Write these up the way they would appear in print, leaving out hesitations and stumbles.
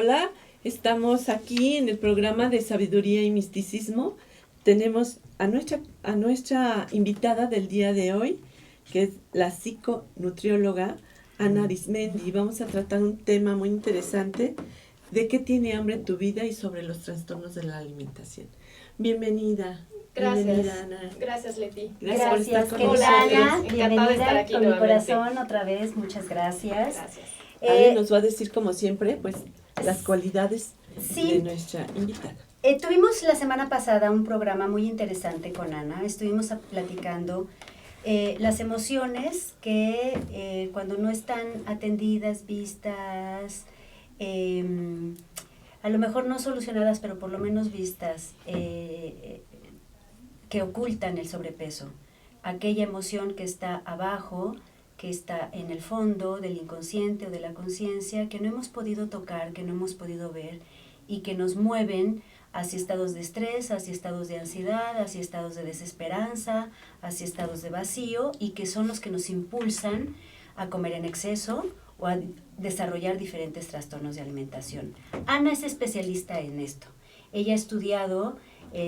Hola, estamos aquí en el programa de Sabiduría y Misticismo. Tenemos a nuestra invitada del día de hoy, que es la psiconutrióloga Ana Arismendi. Vamos a tratar un tema muy interesante de qué tiene hambre tu vida y sobre los trastornos de la alimentación. Bienvenida. Gracias. Bienvenida, Ana. Gracias, Leti. Gracias por estar con nosotros. Ana, Encantada de estar aquí con mi nuevamente. corazón otra vez, muchas gracias. Gracias. Ale nos va a decir, como siempre, pues las cualidades Sí. de nuestra invitada. Tuvimos la semana pasada un programa muy interesante con Ana. Estuvimos platicando las emociones que cuando no están atendidas, vistas, a lo mejor no solucionadas, pero por lo menos vistas, que ocultan el sobrepeso. Aquella emoción que está abajo, que está en el fondo del inconsciente o de la conciencia, que no hemos podido tocar, que no hemos podido ver y que nos mueven hacia estados de estrés, hacia estados de ansiedad, hacia estados de desesperanza, hacia estados de vacío y que son los que nos impulsan a comer en exceso o a desarrollar diferentes trastornos de alimentación. Ana es especialista en esto. Ella ha estudiado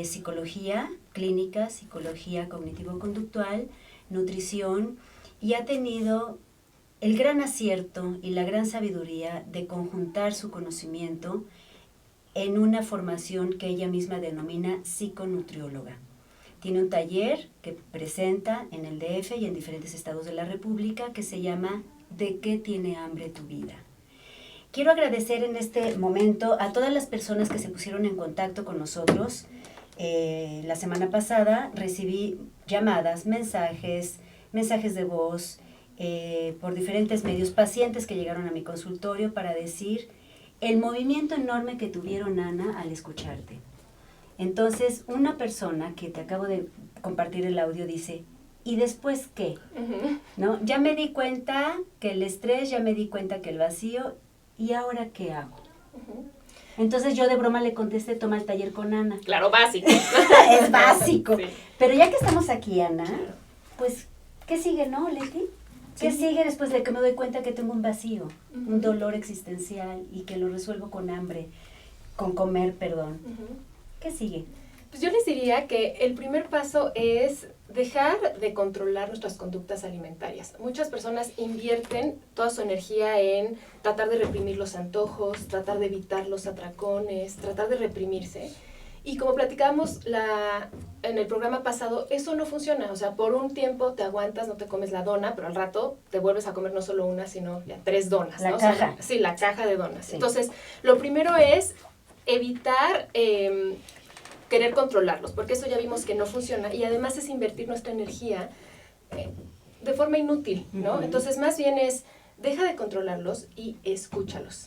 psicología clínica, psicología cognitivo-conductual, nutrición, y ha tenido el gran acierto y la gran sabiduría de conjuntar su conocimiento en una formación que ella misma denomina psiconutrióloga. Tiene un taller que presenta en el DF y en diferentes estados de la República que se llama ¿De qué tiene hambre tu vida? Quiero agradecer en este momento a todas las personas que se pusieron en contacto con nosotros. La semana pasada recibí llamadas, mensajes de voz por diferentes medios, pacientes que llegaron a mi consultorio para decir el movimiento enorme que tuvieron, Ana, al escucharte. Entonces, una persona que te acabo de compartir el audio dice, ¿y después qué? ¿No? Ya me di cuenta que el estrés, ya me di cuenta que el vacío, ¿y ahora qué hago? Entonces yo de broma le contesté, toma el taller con Ana. Claro, básico. Es básico. Sí. Pero ya que estamos aquí, Ana, pues, ¿qué sigue, no, Leti? ¿Qué sigue después de que me doy cuenta que tengo un vacío, un dolor existencial y que lo resuelvo con hambre, con comer, perdón? ¿Qué sigue? Pues yo les diría que el primer paso es dejar de controlar nuestras conductas alimentarias. Muchas personas invierten toda su energía en tratar de reprimir los antojos, tratar de evitar los atracones, tratar de reprimirse. Y como platicábamos en el programa pasado, eso no funciona. O sea, por un tiempo te aguantas, no te comes la dona, pero al rato te vuelves a comer no solo una, sino ya 3 donas. La ¿no? caja. O sea, sí, la caja de donas. Sí. Entonces, lo primero es evitar querer controlarlos, porque eso ya vimos que no funciona. Y además es invertir nuestra energía de forma inútil, ¿no? Entonces, más bien es deja de controlarlos y escúchalos.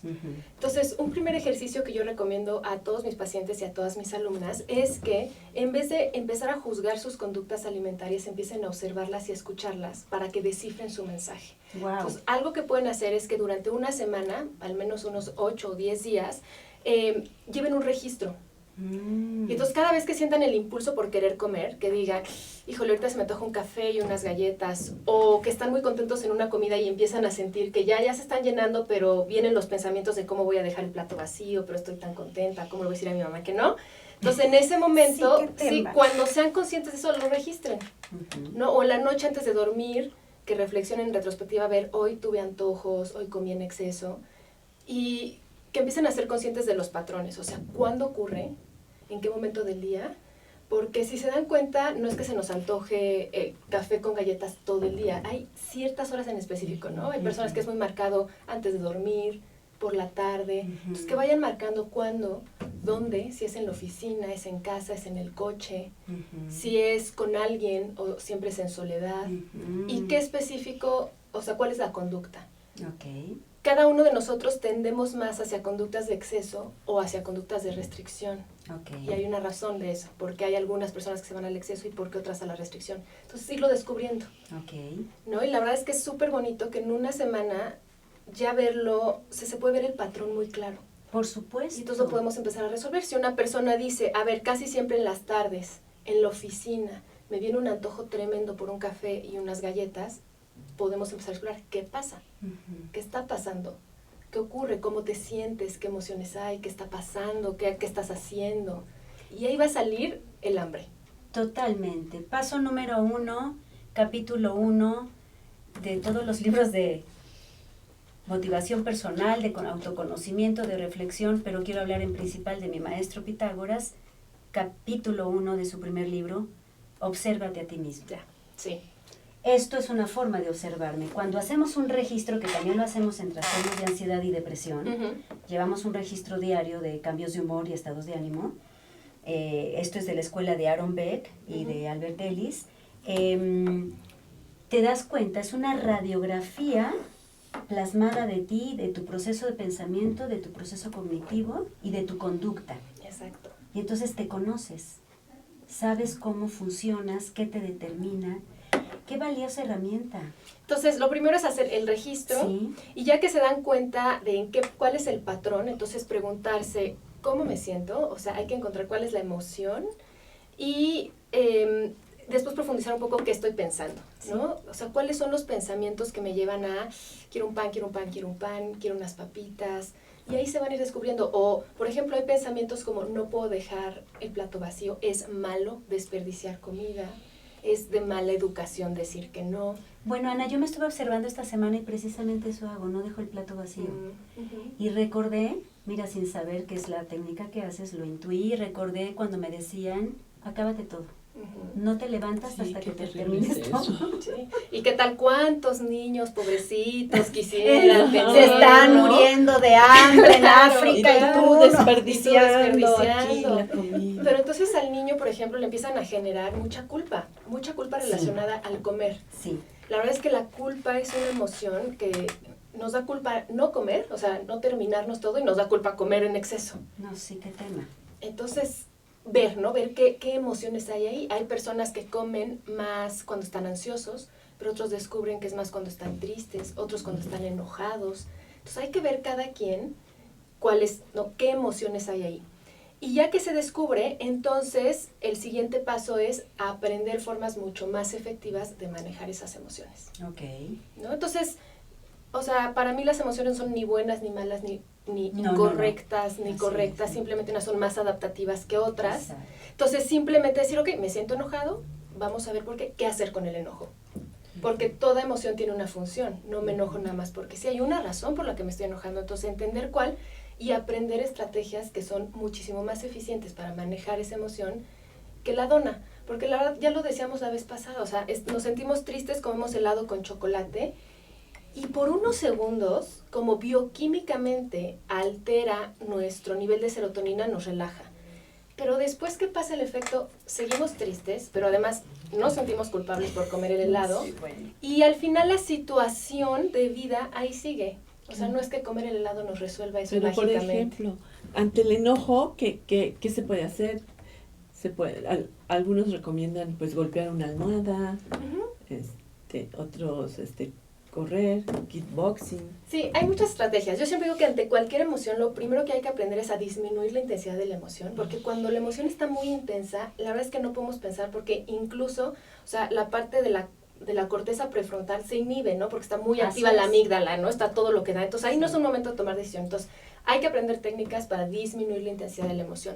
Entonces, un primer ejercicio que yo recomiendo a todos mis pacientes y a todas mis alumnas es que en vez de empezar a juzgar sus conductas alimentarias, empiecen a observarlas y a escucharlas para que descifren su mensaje. Wow. Entonces, algo que pueden hacer es que durante una semana, al menos unos 8 o 10 días, lleven un registro. Y entonces cada vez que sientan el impulso por querer comer, que digan, híjole, ahorita se me antoja un café y unas galletas, o que están muy contentos en una comida y empiezan a sentir que ya se están llenando, pero vienen los pensamientos de cómo voy a dejar el plato vacío, pero estoy tan contenta, ¿cómo le voy a decir a mi mamá que no? Entonces en ese momento, sí, cuando sean conscientes de eso, lo registren, ¿no? O la noche antes de dormir, que reflexionen en retrospectiva, a ver, hoy tuve antojos, hoy comí en exceso, y que empiecen a ser conscientes de los patrones, o sea, ¿cuándo ocurre? ¿En qué momento del día? Porque si se dan cuenta, no es que se nos antoje el café con galletas todo el día. Hay ciertas horas en específico, ¿no? Hay personas que es muy marcado antes de dormir, por la tarde. Entonces, que vayan marcando cuándo, dónde, si es en la oficina, es en casa, es en el coche, si es con alguien o siempre es en soledad. Y qué específico, o sea, cuál es la conducta. Ok. Cada uno de nosotros tendemos más hacia conductas de exceso o hacia conductas de restricción. Okay. Y hay una razón de eso, porque hay algunas personas que se van al exceso y porque otras a la restricción. Entonces, irlo descubriendo. Okay. ¿No? Y la verdad es que es súper bonito que en una semana ya verlo, se puede ver el patrón muy claro. Por supuesto. Y entonces lo podemos empezar a resolver. Si una persona dice, a ver, casi siempre en las tardes, en la oficina, me viene un antojo tremendo por un café y unas galletas, podemos empezar a explorar qué pasa, qué está pasando, qué ocurre, cómo te sientes, qué emociones hay, qué está pasando, qué estás haciendo. Y ahí va a salir el hambre. Totalmente. Paso número 1, capítulo 1 de todos los libros de motivación personal, de autoconocimiento, de reflexión, pero quiero hablar en principal de mi maestro Pitágoras, capítulo 1 de su primer libro, Obsérvate a ti mismo. Ya, sí. Esto es una forma de observarme. Cuando hacemos un registro, que también lo hacemos en trastornos de ansiedad y depresión, llevamos un registro diario de cambios de humor y estados de ánimo. Esto es de la escuela de Aaron Beck y de Albert Ellis. Te das cuenta, es una radiografía plasmada de ti, de tu proceso de pensamiento, de tu proceso cognitivo y de tu conducta. Exacto. Y entonces te conoces, sabes cómo funcionas, qué te determina. Qué valiosa herramienta. Entonces, lo primero es hacer el registro, sí. Y ya que se dan cuenta de cuál es el patrón, entonces preguntarse cómo me siento, o sea, hay que encontrar cuál es la emoción y después profundizar un poco qué estoy pensando, ¿no? O sea, cuáles son los pensamientos que me llevan a quiero un pan, quiero un pan, quiero un pan, quiero unas papitas, y ahí se van a ir descubriendo. O, por ejemplo, hay pensamientos como no puedo dejar el plato vacío, es malo desperdiciar comida, es de mala educación decir que no. Bueno, Ana, yo me estuve observando esta semana y precisamente eso hago, no dejo el plato vacío. Y recordé, mira, sin saber qué es la técnica que haces, lo intuí, recordé cuando me decían, acábate todo. No te levantas hasta que te termines todo. Sí. ¿Y qué tal cuántos niños pobrecitos quisieran se están muriendo de hambre en África y tú desperdiciando aquí la comida? Pero entonces al niño, por ejemplo, le empiezan a generar mucha culpa relacionada al comer. Sí. La verdad es que la culpa es una emoción que nos da culpa no comer, o sea, no terminarnos todo, y nos da culpa comer en exceso. No, sí, qué tema. Entonces, ver, ¿no? Ver qué emociones hay ahí. Hay personas que comen más cuando están ansiosos, pero otros descubren que es más cuando están tristes, otros cuando están enojados. Entonces hay que ver cada quien qué emociones hay ahí. Y ya que se descubre, entonces el siguiente paso es aprender formas mucho más efectivas de manejar esas emociones. Ok. ¿No? Entonces, o sea, para mí las emociones son ni buenas, ni malas, ni No, incorrectas, no. ni Así correctas, es. Simplemente unas son más adaptativas que otras. Exacto. Entonces, simplemente decir, ok, me siento enojado, vamos a ver por qué hacer con el enojo. Porque toda emoción tiene una función, no me enojo nada más porque sí hay una razón por la que me estoy enojando, entonces entender cuál y aprender estrategias que son muchísimo más eficientes para manejar esa emoción que la dona. Porque la verdad, ya lo decíamos la vez pasada, o sea, nos sentimos tristes, comemos helado con chocolate, y por unos segundos, como bioquímicamente altera nuestro nivel de serotonina, nos relaja. Pero después que pasa el efecto, seguimos tristes, pero además nos sentimos culpables por comer el helado. Sí, bueno. Y al final la situación de vida ahí sigue. O sea, no es que comer el helado nos resuelva eso Pero mágicamente. por ejemplo, ante el enojo, ¿qué se puede hacer? Algunos recomiendan pues golpear una almohada, otros correr, kickboxing. Sí, hay muchas estrategias. Yo siempre digo que ante cualquier emoción, lo primero que hay que aprender es a disminuir la intensidad de la emoción, porque cuando la emoción está muy intensa, la verdad es que no podemos pensar, porque incluso, o sea, la parte de la corteza prefrontal se inhibe, ¿no? Porque está muy activa la amígdala, ¿no? Está todo lo que da. Entonces, ahí no es un momento de tomar decisión. Entonces, hay que aprender técnicas para disminuir la intensidad de la emoción.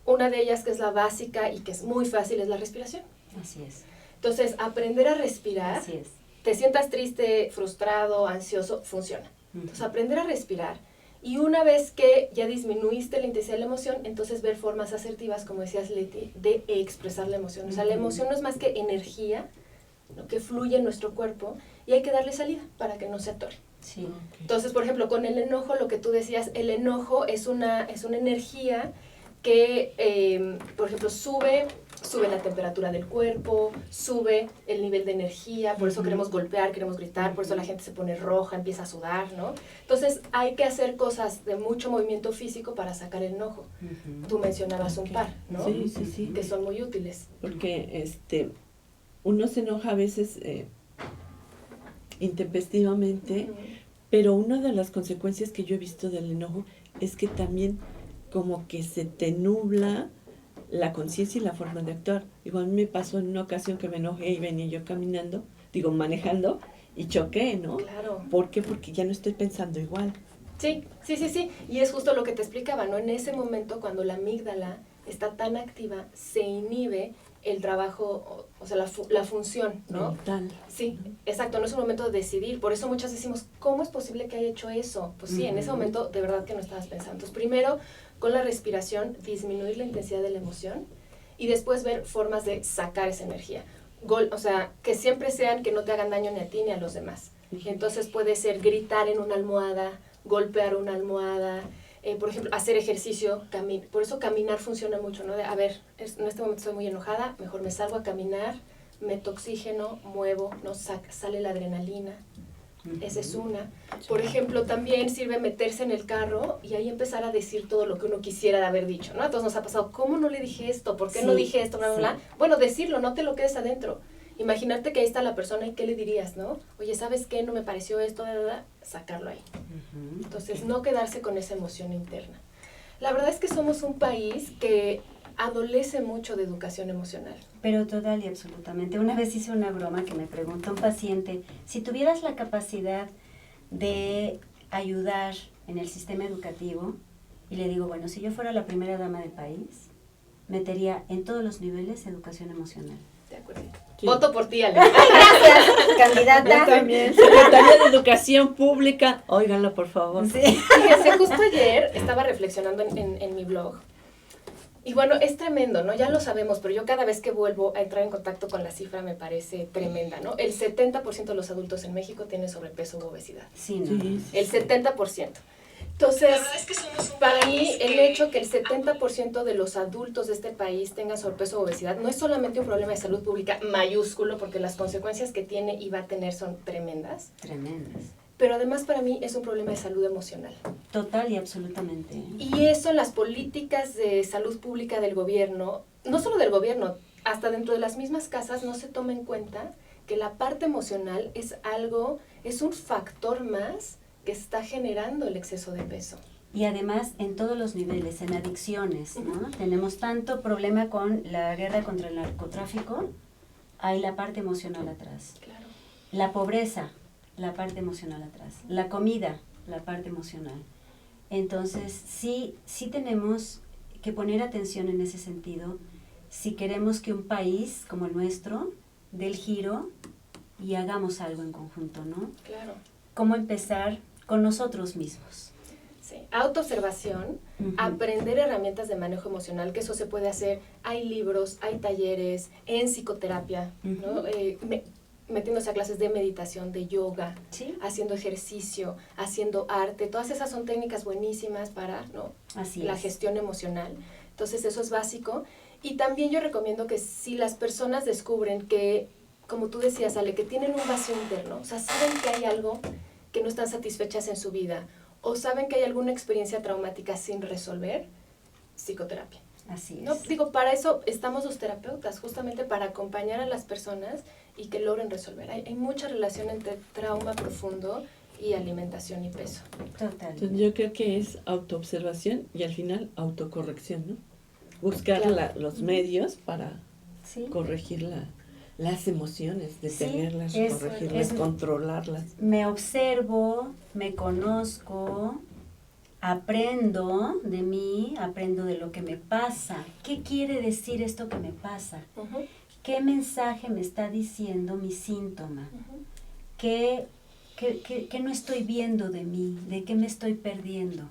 Una de ellas, que es la básica y que es muy fácil, es la respiración. Así es. Entonces, aprender a respirar. Así es. Te sientas triste, frustrado, ansioso, funciona. Entonces, aprender a respirar. Y una vez que ya disminuiste la intensidad de la emoción, entonces ver formas asertivas, como decías, Leti, de expresar la emoción. O sea, la emoción no es más que energía, ¿no?, que fluye en nuestro cuerpo, y hay que darle salida para que no se atore. Sí. Entonces, por ejemplo, con el enojo, lo que tú decías, el enojo es una energía que, por ejemplo, sube la temperatura del cuerpo, sube el nivel de energía, por eso queremos golpear, queremos gritar, por eso la gente se pone roja, empieza a sudar, ¿no? Entonces, hay que hacer cosas de mucho movimiento físico para sacar el enojo. Tú mencionabas un par, ¿no? Sí. Que son muy útiles. Porque uno se enoja a veces intempestivamente, pero una de las consecuencias que yo he visto del enojo es que también como que se te nubla la conciencia y la forma de actuar. Igual me pasó en una ocasión que me enojé y venía yo manejando, y choqué, ¿no? Claro. ¿Por qué? Porque ya no estoy pensando igual. Sí. Y es justo lo que te explicaba, ¿no? En ese momento, cuando la amígdala está tan activa, se inhibe el trabajo, o sea, la función, ¿no? Mental. Sí, exacto, no es un momento de decidir. Por eso muchas decimos, ¿cómo es posible que haya hecho eso? Pues sí, en ese momento de verdad que no estabas pensando. Entonces, primero, con la respiración, disminuir la intensidad de la emoción y después ver formas de sacar esa energía. O sea, que siempre sean que no te hagan daño ni a ti ni a los demás. Entonces puede ser gritar en una almohada, golpear una almohada, por ejemplo, hacer ejercicio, por eso caminar funciona mucho, ¿no? A ver, en este momento estoy muy enojada, mejor me salgo a caminar, meto oxígeno, muevo, ¿no? Sale la adrenalina. Esa es una. Por ejemplo, también sirve meterse en el carro y ahí empezar a decir todo lo que uno quisiera de haber dicho, ¿no? A todos nos ha pasado, ¿cómo no le dije esto? ¿Por qué no dije esto? Bla, bla, bla. Bueno, decirlo, no te lo quedes adentro. Imaginarte que ahí está la persona y qué le dirías, ¿no? Oye, ¿sabes qué? No me pareció esto, bla, bla, bla. Sacarlo ahí. Entonces, no quedarse con esa emoción interna. La verdad es que somos un país que adolece mucho de educación emocional. Pero total y absolutamente. Una vez hice una broma que me preguntó un paciente, si tuvieras la capacidad de ayudar en el sistema educativo, y le digo, bueno, si yo fuera la primera dama del país, metería en todos los niveles educación emocional. De acuerdo. Sí. Voto por ti, Ale. Gracias, candidata. Yo también, Secretaría de Educación Pública, óiganlo por favor. Sí. Fíjense, justo ayer estaba reflexionando en mi blog. Y bueno, es tremendo, ¿no? Ya lo sabemos, pero yo cada vez que vuelvo a entrar en contacto con la cifra me parece tremenda, ¿no? El 70% de los adultos en México tienen sobrepeso u obesidad. Sí, ¿no? Sí. El 70%. Entonces, para mí, el hecho que el 70% de los adultos de este país tengan sobrepeso u obesidad no es solamente un problema de salud pública mayúsculo, porque las consecuencias que tiene y va a tener son tremendas. Tremendas. Pero además para mí es un problema de salud emocional. Total y absolutamente. Y eso en las políticas de salud pública del gobierno, no solo del gobierno, hasta dentro de las mismas casas no se toma en cuenta que la parte emocional es un factor más que está generando el exceso de peso. Y además en todos los niveles, en adicciones, ¿no? Tenemos tanto problema con la guerra contra el narcotráfico, hay la parte emocional atrás. Claro. La pobreza, la parte emocional atrás. La comida, la parte emocional. Entonces, sí tenemos que poner atención en ese sentido si queremos que un país como el nuestro dé el giro y hagamos algo en conjunto, ¿no? Claro. ¿Cómo empezar con nosotros mismos? Sí. Autoobservación, aprender herramientas de manejo emocional, que eso se puede hacer. Hay libros, hay talleres, en psicoterapia, ¿no? Metiéndose a clases de meditación, de yoga, ¿Sí? haciendo ejercicio, haciendo arte. Todas esas son técnicas buenísimas para, ¿no? Así la es. gestión emocional. Entonces eso es básico. Y también yo recomiendo que si las personas descubren que, como tú decías, Ale, que tienen un vacío interno, o sea, saben que hay algo que no están satisfechas en su vida, o saben que hay alguna experiencia traumática sin resolver, psicoterapia. Así es. No, digo, para eso estamos los terapeutas, justamente para acompañar a las personas y que logren resolver. Hay mucha relación entre trauma profundo y alimentación y peso. Total. Entonces yo creo que es autoobservación y al final autocorrección, ¿no? Buscar Claro. los medios para ¿Sí? corregir las emociones, detenerlas, Sí, corregirlas, controlarlas. Me observo, me conozco, aprendo de mí, aprendo de lo que me pasa. ¿Qué quiere decir esto que me pasa? ¿Qué mensaje me está diciendo mi síntoma? ¿Qué no estoy viendo de mí? ¿De qué me estoy perdiendo?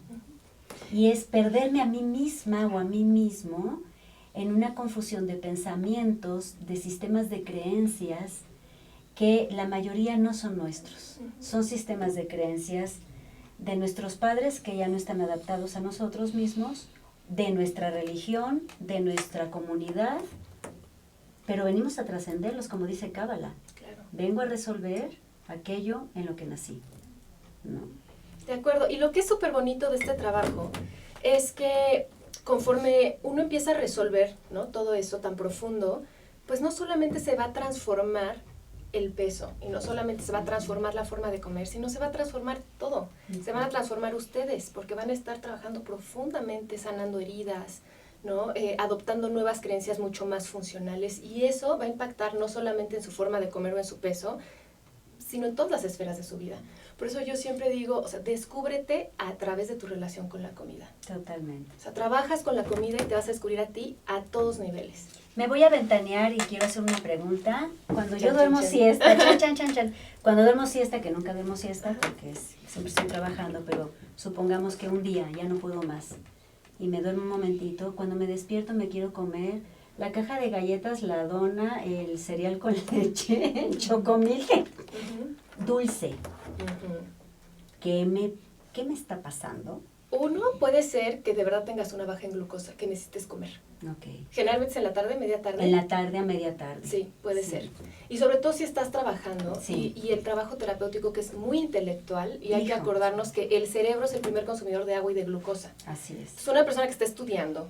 Y es perderme a mí misma o a mí mismo en una confusión de pensamientos, de sistemas de creencias, que la mayoría no son nuestros. Son sistemas de creencias de nuestros padres que ya no están adaptados a nosotros mismos, de nuestra religión, de nuestra comunidad, pero venimos a trascenderlos, como dice Cábala. Claro. Vengo a resolver aquello en lo que nací, ¿no? De acuerdo. Y lo que es súper bonito de este trabajo es que conforme uno empieza a resolver, ¿no?, todo eso tan profundo, pues no solamente se va a transformar el peso y no solamente se va a transformar la forma de comer, sino se va a transformar todo. Se van a transformar ustedes porque van a estar trabajando profundamente, sanando heridas, ¿no? Adoptando nuevas creencias mucho más funcionales, y eso va a impactar no solamente en su forma de comer o en su peso, sino en todas las esferas de su vida. Por eso yo siempre digo, o sea, descúbrete a través de tu relación con la comida. Totalmente. O sea, trabajas con la comida y te vas a descubrir a ti a todos niveles. Me voy a ventanear y quiero hacer una pregunta. Cuando yo Chan, duermo chan, chan. siesta, cuando duermo siesta, que nunca duermo siesta porque siempre estoy trabajando, pero supongamos que un día ya no puedo más y me duermo un momentito, cuando me despierto me quiero comer la caja de galletas, la dona, el cereal con leche, el chocomil, dulce. ¿Qué me está pasando? Uno, puede ser que de verdad tengas una baja en glucosa, que necesites comer. Okay. Generalmente es en la tarde, media tarde. En la tarde a media tarde. Sí, puede ser. Y sobre todo si estás trabajando Sí. y el trabajo terapéutico que es muy intelectual y hay que Hijo. acordarnos que el cerebro es el primer consumidor de agua y de glucosa. Así es. Entonces, una persona que está estudiando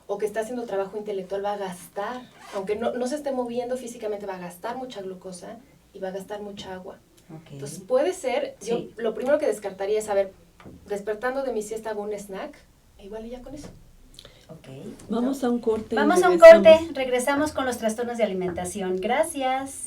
o que está haciendo trabajo intelectual va a gastar, aunque no se esté moviendo físicamente, va a gastar mucha glucosa y va a gastar mucha agua. Okay. Entonces puede ser, Sí. yo lo primero que descartaría es saber, despertando de mi siesta hago un snack, e igual y ya con eso. Okay. Vamos a un corte. y Vamos a un regresamos. corte, regresamos con los trastornos de alimentación. Gracias.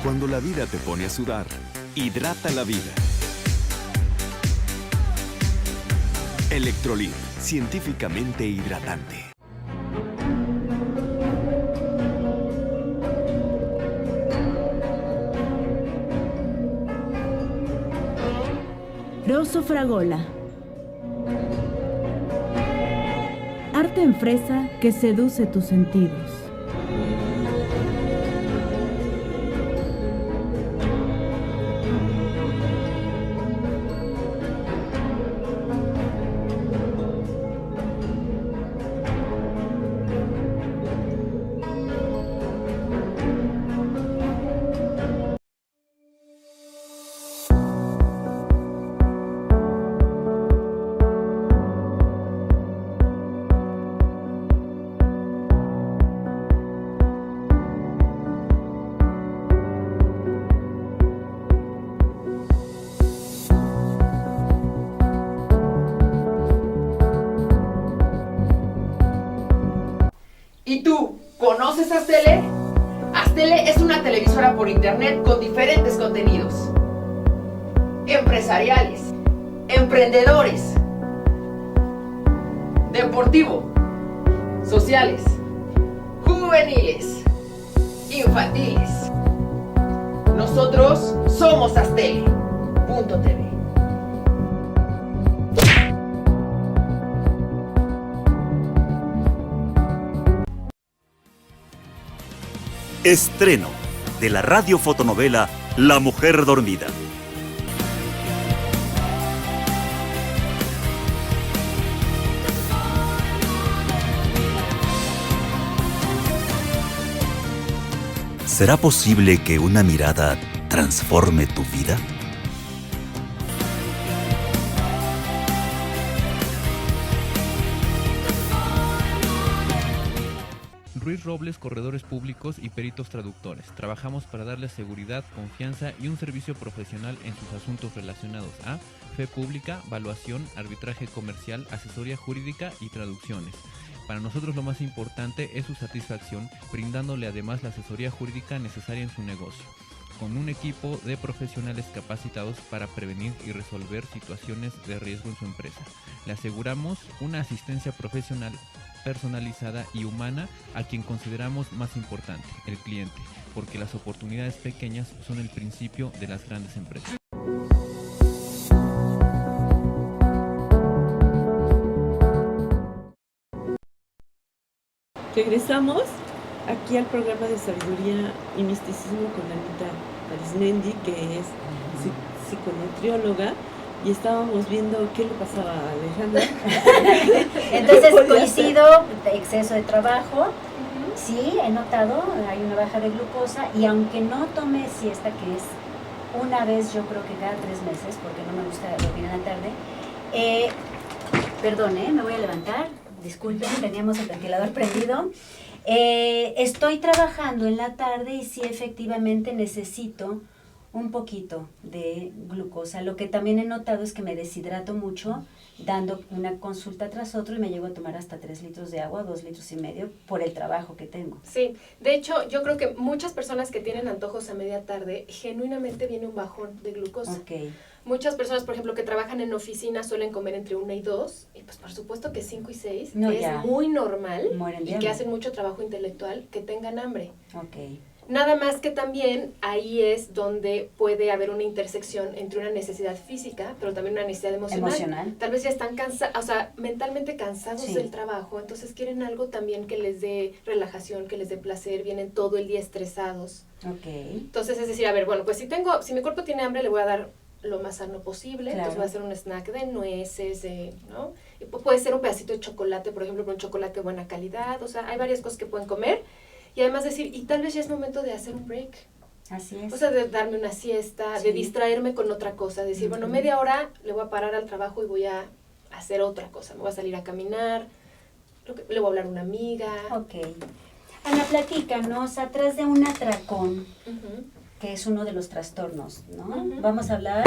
Cuando la vida te pone a sudar, hidrata la vida. Electrolit, científicamente hidratante. Rosso Fragola. Arte en fresa que seduce tus sentidos. ¿Y tú, conoces Astele? Astele es una televisora por internet con diferentes contenidos. Empresariales, emprendedores, deportivo, sociales, juveniles, infantiles. Nosotros somos Astele.tv. Estreno de la radiofotonovela La Mujer Dormida. ¿Será posible que una mirada transforme tu vida? Ruiz Robles, corredores públicos y peritos traductores. Trabajamos para darles seguridad, confianza y un servicio profesional en sus asuntos relacionados a fe pública, valuación, arbitraje comercial, asesoría jurídica y traducciones. Para nosotros lo más importante es su satisfacción, brindándole además la asesoría jurídica necesaria en su negocio, con un equipo de profesionales capacitados para prevenir y resolver situaciones de riesgo en su empresa. Le aseguramos una asistencia profesional personalizada y humana a quien consideramos más importante, el cliente, porque las oportunidades pequeñas son el principio de las grandes empresas. Regresamos aquí al programa de Sabiduría y Misticismo con Anita Arismendi, que es psiconutrióloga, y estábamos viendo qué le pasaba a Alejandra. Entonces Podía coincido, exceso de trabajo, sí, he notado, hay una baja de glucosa, y aunque no tome siesta, que es una vez yo creo que cada 3 meses, porque no me gusta dormir en la tarde, perdón, me voy a levantar, disculpen, teníamos el ventilador prendido. Estoy trabajando en la tarde y sí efectivamente necesito un poquito de glucosa. Lo que también he notado es que me deshidrato mucho dando una consulta tras otro y me llego a tomar hasta 3 litros de agua, 2 litros y medio por el trabajo que tengo. Sí, de hecho yo creo que muchas personas que tienen antojos a media tarde, genuinamente viene un bajón de glucosa. Ok. Muchas personas, por ejemplo, que trabajan en oficina suelen comer entre 1 y 2, y pues por supuesto que 5 y 6 No, es ya. muy normal Mueren de y que hambre. hacen mucho trabajo intelectual que tengan hambre. Ok. Nada más que también ahí es donde puede haber una intersección entre una necesidad física, pero también una necesidad emocional. Tal vez ya están cansados, o sea, mentalmente cansados Sí. del trabajo, entonces quieren algo también que les dé relajación, que les dé placer, vienen todo el día estresados. Ok. Entonces es decir, a ver, bueno, pues si mi cuerpo tiene hambre, le voy a dar lo más sano posible, Claro. entonces voy a hacer un snack de nueces, ¿no? Y puede ser un pedacito de chocolate, por ejemplo, un chocolate de buena calidad, o sea, hay varias cosas que pueden comer. Y además decir, y tal vez ya es momento de hacer un break. Así es. O sea, de darme una siesta, Sí. de distraerme con otra cosa. Decir, bueno, media hora le voy a parar al trabajo y voy a hacer otra cosa. Me voy a salir a caminar, le voy a hablar a una amiga. Ok. Ana, platícanos, atrás de un atracón, Ujú. que es uno de los trastornos, ¿no? Ujú. Vamos a hablar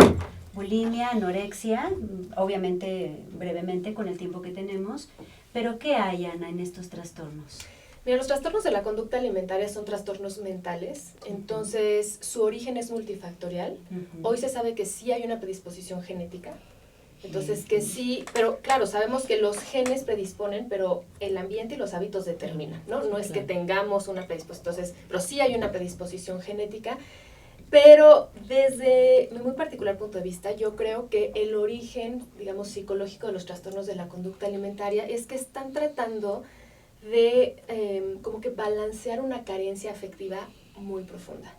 bulimia, anorexia, obviamente brevemente con el tiempo que tenemos, pero ¿qué hay, Ana, en estos trastornos? Mira, los trastornos de la conducta alimentaria son trastornos mentales, entonces su origen es multifactorial. Ujú. Hoy se sabe que sí hay una predisposición genética, entonces que sí, pero claro, sabemos que los genes predisponen, pero el ambiente y los hábitos determinan, ¿no? No es que tengamos una predisposición, entonces, pero sí hay una predisposición genética, pero desde mi muy particular punto de vista, yo creo que el origen, digamos, psicológico de los trastornos de la conducta alimentaria es que están tratando de como que balancear una carencia afectiva muy profunda.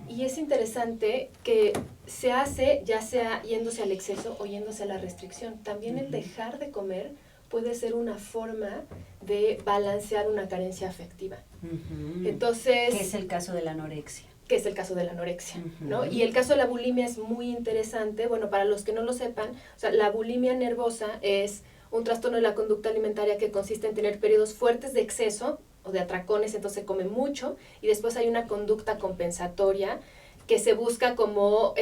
Y es interesante que se hace ya sea yéndose al exceso o yéndose a la restricción. También el dejar de comer puede ser una forma de balancear una carencia afectiva. Entonces, Que es el caso de la anorexia. que es el caso de la anorexia, ¿no? Ujú. Y el caso de la bulimia es muy interesante. Bueno, para los que no lo sepan, o sea, la bulimia nervosa es un trastorno de la conducta alimentaria que consiste en tener periodos fuertes de exceso o de atracones, entonces se come mucho, y después hay una conducta compensatoria que se busca como,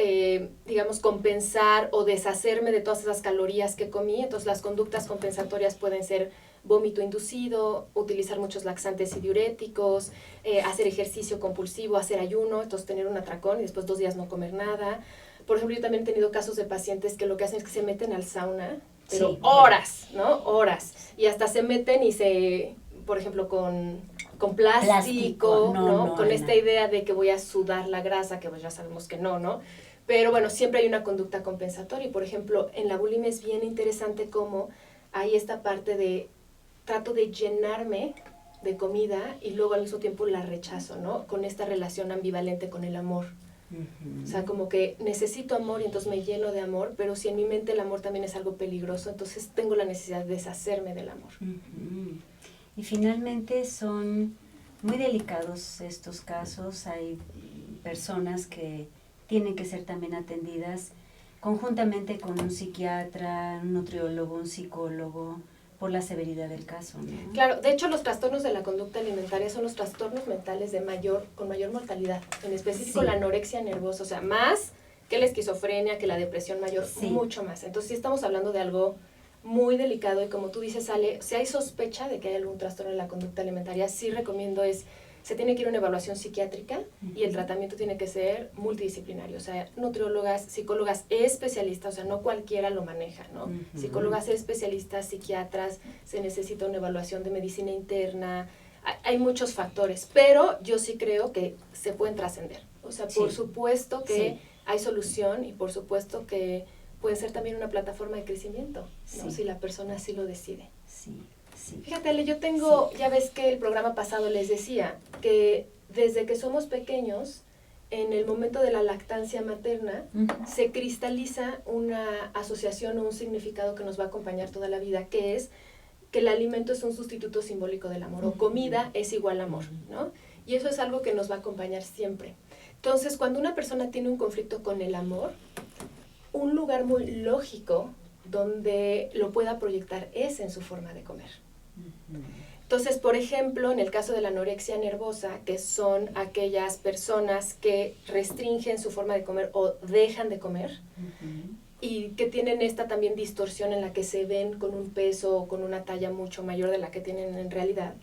digamos, compensar o deshacerme de todas esas calorías que comí. Entonces las conductas compensatorias pueden ser vómito inducido, utilizar muchos laxantes y diuréticos, hacer ejercicio compulsivo, hacer ayuno, entonces tener un atracón y después 2 días no comer nada. Por ejemplo, yo también he tenido casos de pacientes que lo que hacen es que se meten al sauna, pero Sí, horas, ¿no? Horas. Y hasta se meten y se, por ejemplo, con plástico, ¿no? Con Ana. esta idea de que voy a sudar la grasa, que pues ya sabemos que no, ¿no? Pero bueno, siempre hay una conducta compensatoria. Y por ejemplo, en la bulimia es bien interesante cómo hay esta parte de trato de llenarme de comida y luego al mismo tiempo la rechazo, ¿no? Con esta relación ambivalente con el amor. O sea, como que necesito amor y entonces me lleno de amor, pero si en mi mente el amor también es algo peligroso, entonces tengo la necesidad de deshacerme del amor. Y finalmente son muy delicados estos casos. Hay personas que tienen que ser también atendidas conjuntamente con un psiquiatra, un nutriólogo, un psicólogo, por la severidad del caso, ¿no? Claro, de hecho los trastornos de la conducta alimentaria son los trastornos mentales con mayor mortalidad, en específico Sí. la anorexia nervosa, o sea, más que la esquizofrenia, que la depresión mayor, Sí. mucho más. Entonces sí estamos hablando de algo muy delicado y como tú dices, Ale, si hay sospecha de que hay algún trastorno de la conducta alimentaria, sí recomiendo se tiene que ir a una evaluación psiquiátrica y el tratamiento tiene que ser multidisciplinario, o sea, nutriólogas, psicólogas especialistas, o sea, no cualquiera lo maneja, ¿no? Psicólogas especialistas, psiquiatras, se necesita una evaluación de medicina interna, hay muchos factores, pero yo sí creo que se pueden trascender, o sea, por Sí. supuesto que Sí. hay solución y por supuesto que puede ser también una plataforma de crecimiento, ¿no? Sí. Si la persona así lo decide. Sí, sí. Fíjate, Ale, yo tengo, ya ves que el programa pasado les decía que desde que somos pequeños, en el momento de la lactancia materna, se cristaliza una asociación o un significado que nos va a acompañar toda la vida, que es que el alimento es un sustituto simbólico del amor, o comida es igual a amor, ¿no? Y eso es algo que nos va a acompañar siempre. Entonces, cuando una persona tiene un conflicto con el amor, un lugar muy lógico donde lo pueda proyectar es en su forma de comer. Entonces, por ejemplo, en el caso de la anorexia nervosa, que son aquellas personas que restringen su forma de comer o dejan de comer, y que tienen esta también distorsión en la que se ven con un peso o con una talla mucho mayor de la que tienen en realidad.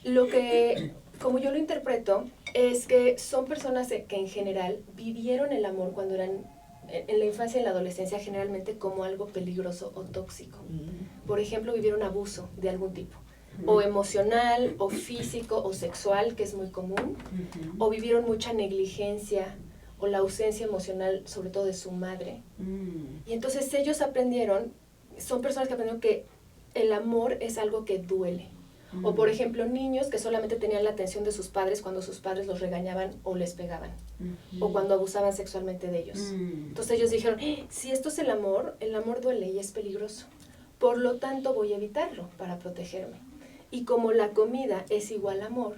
Lo que, como yo lo interpreto, es que son personas que en general vivieron el amor cuando eran en la infancia y en la adolescencia generalmente como algo peligroso o tóxico. Por ejemplo, vivieron abuso de algún tipo, o emocional, o físico, o sexual, que es muy común, o vivieron mucha negligencia, o la ausencia emocional, sobre todo de su madre. Y entonces ellos aprendieron, son personas que aprendieron que el amor es algo que duele. O por ejemplo, niños que solamente tenían la atención de sus padres cuando sus padres los regañaban o les pegaban, o cuando abusaban sexualmente de ellos. Entonces ellos dijeron, si esto es el amor duele y es peligroso. Por lo tanto, voy a evitarlo para protegerme. Y como la comida es igual amor,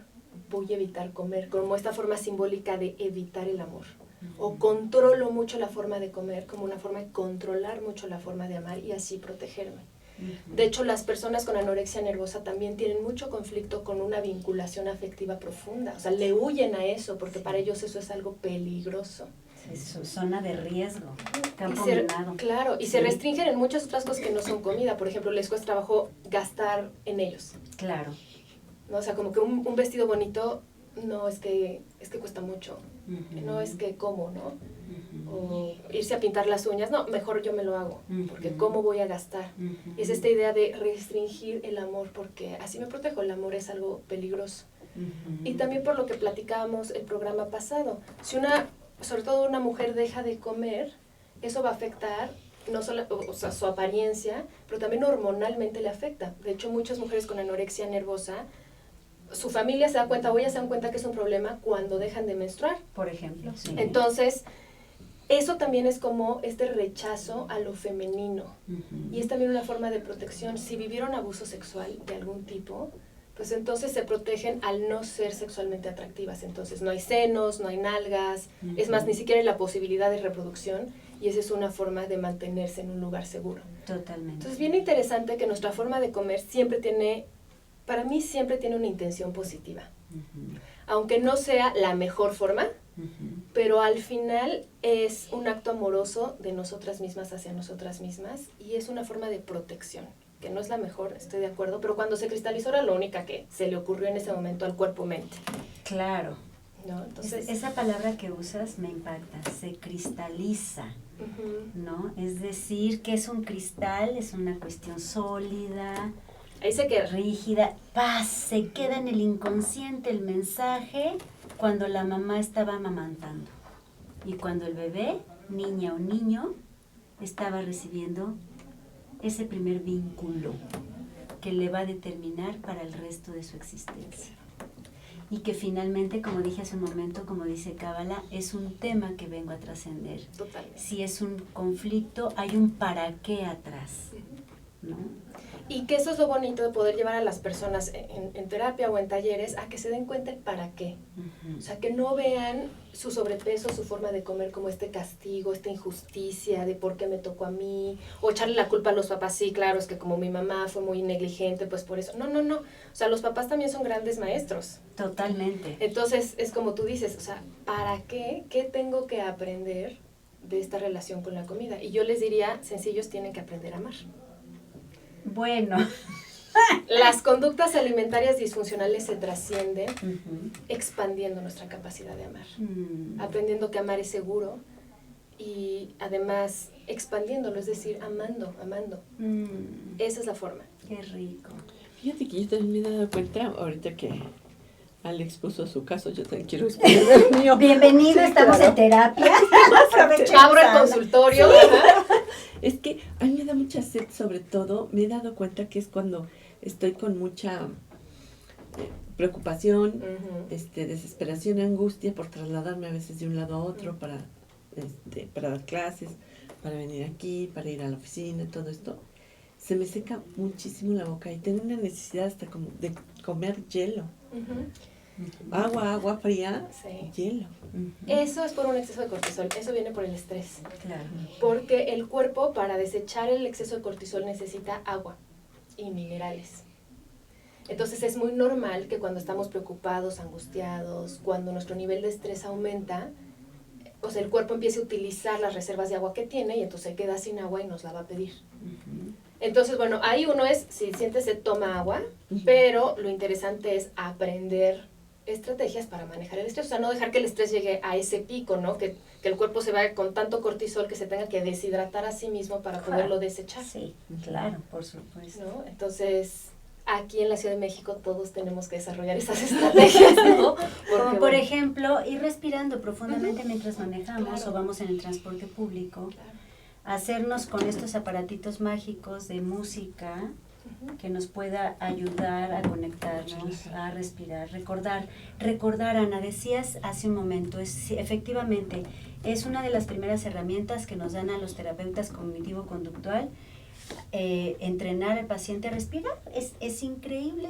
voy a evitar comer, como esta forma simbólica de evitar el amor. O controlo mucho la forma de comer como una forma de controlar mucho la forma de amar y así protegerme. De hecho, las personas con anorexia nervosa también tienen mucho conflicto con una vinculación afectiva profunda. O sea, le huyen a eso porque para ellos eso es algo peligroso. Es su zona de riesgo, campo Y minado. claro, y se restringen en muchas otras cosas que no son comida. Por ejemplo, les cuesta trabajo gastar en ellos. Claro. ¿No? O sea, como que un vestido bonito, no, es que cuesta mucho. No es que como, ¿no? O irse a pintar las uñas, no, mejor yo me lo hago, porque ¿cómo voy a gastar? Y es esta idea de restringir el amor, porque así me protejo, el amor es algo peligroso. Y también por lo que platicábamos el programa pasado, si sobre todo una mujer deja de comer, eso va a afectar no solo, o sea, su apariencia, pero también hormonalmente le afecta. De hecho, muchas mujeres con anorexia nervosa, su familia se da cuenta, o ellas se dan cuenta que es un problema cuando dejan de menstruar. Por ejemplo. Sí. Entonces, eso también es como este rechazo a lo femenino. Y es también una forma de protección. Si vivieron abuso sexual de algún tipo, pues entonces se protegen al no ser sexualmente atractivas. Entonces no hay senos, no hay nalgas, es más, ni siquiera hay la posibilidad de reproducción. Y esa es una forma de mantenerse en un lugar seguro. Totalmente. Entonces, bien interesante que nuestra forma de comer siempre tiene, para mí siempre tiene una intención positiva. Aunque no sea la mejor forma, pero al final es un acto amoroso de nosotras mismas hacia nosotras mismas y es una forma de protección, que no es la mejor, estoy de acuerdo, pero cuando se cristalizó era lo única que se le ocurrió en ese momento al cuerpo-mente. Claro. ¿No? Entonces, esa palabra que usas me impacta, se cristaliza, ¿no? Es decir, que es un cristal, es una cuestión sólida, ahí se queda. Rígida, se queda en el inconsciente el mensaje cuando la mamá estaba amamantando y cuando el bebé, niña o niño, estaba recibiendo ese primer vínculo que le va a determinar para el resto de su existencia. Y que finalmente, como dije hace un momento, como dice Cábala, es un tema que vengo a trascender. Totalmente. Si es un conflicto, hay un para qué atrás, ¿no? Y que eso es lo bonito de poder llevar a las personas en terapia o en talleres a que se den cuenta el para qué. O sea, que no vean su sobrepeso, su forma de comer como este castigo, esta injusticia de por qué me tocó a mí, o echarle la culpa a los papás. Sí, claro, es que como mi mamá fue muy negligente, pues por eso. No. O sea, los papás también son grandes maestros. Totalmente. Entonces, es como tú dices, o sea, ¿para qué? ¿Qué tengo que aprender de esta relación con la comida? Y yo les diría, sencillos, tienen que aprender a amar. Bueno. Las conductas alimentarias disfuncionales se trascienden expandiendo nuestra capacidad de amar, aprendiendo que amar es seguro y además expandiéndolo, es decir, amando. Esa es la forma. Qué rico. Fíjate que yo también me he dado cuenta, ahorita que Alex puso su caso, yo también quiero exponer el mío. Bienvenido, sí, estamos claro. en terapia. Abro el consultorio. Es que a mí me da mucha sed, sobre todo, me he dado cuenta que es cuando estoy con mucha preocupación, desesperación, angustia por trasladarme a veces de un lado a otro para dar clases, para venir aquí, para ir a la oficina, todo esto. Se me seca muchísimo la boca y tengo una necesidad hasta como de comer hielo. Agua fría, Sí. hielo. Eso es por un exceso de cortisol, eso viene por el estrés. Claro. Porque el cuerpo para desechar el exceso de cortisol necesita agua y minerales. Entonces es muy normal que cuando estamos preocupados, angustiados, cuando nuestro nivel de estrés aumenta, o sea, el cuerpo empieza a utilizar las reservas de agua que tiene y entonces se queda sin agua y nos la va a pedir. Entonces, bueno, ahí uno es, si sientes, se toma agua, pero lo interesante es aprender estrategias para manejar el estrés, o sea, no dejar que el estrés llegue a ese pico, ¿no? Que el cuerpo se vaya con tanto cortisol que se tenga que deshidratar a sí mismo para poderlo desechar. Sí, claro, por supuesto. ¿No? Entonces, aquí en la Ciudad de México todos tenemos que desarrollar esas estrategias, ¿no? Como por ejemplo, ir respirando profundamente mientras manejamos o vamos en el transporte público, hacernos con estos aparatitos mágicos de música que nos pueda ayudar a conectarnos, a respirar, recordar, Ana, decías hace un momento, efectivamente, es una de las primeras herramientas que nos dan a los terapeutas cognitivo-conductual, entrenar al paciente a respirar. Es increíble,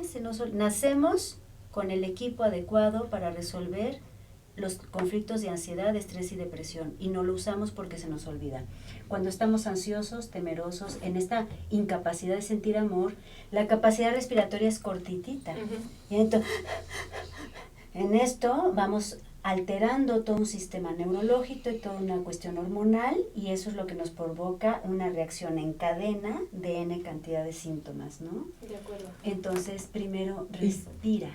nacemos con el equipo adecuado para resolver los conflictos de ansiedad, estrés y depresión, y no lo usamos porque se nos olvida. Cuando estamos ansiosos, temerosos, en esta incapacidad de sentir amor, la capacidad respiratoria es cortitita. Y entonces, en esto vamos alterando todo un sistema neurológico y toda una cuestión hormonal, y eso es lo que nos provoca una reacción en cadena de N cantidad de síntomas, ¿no? De acuerdo. Entonces, primero, respira.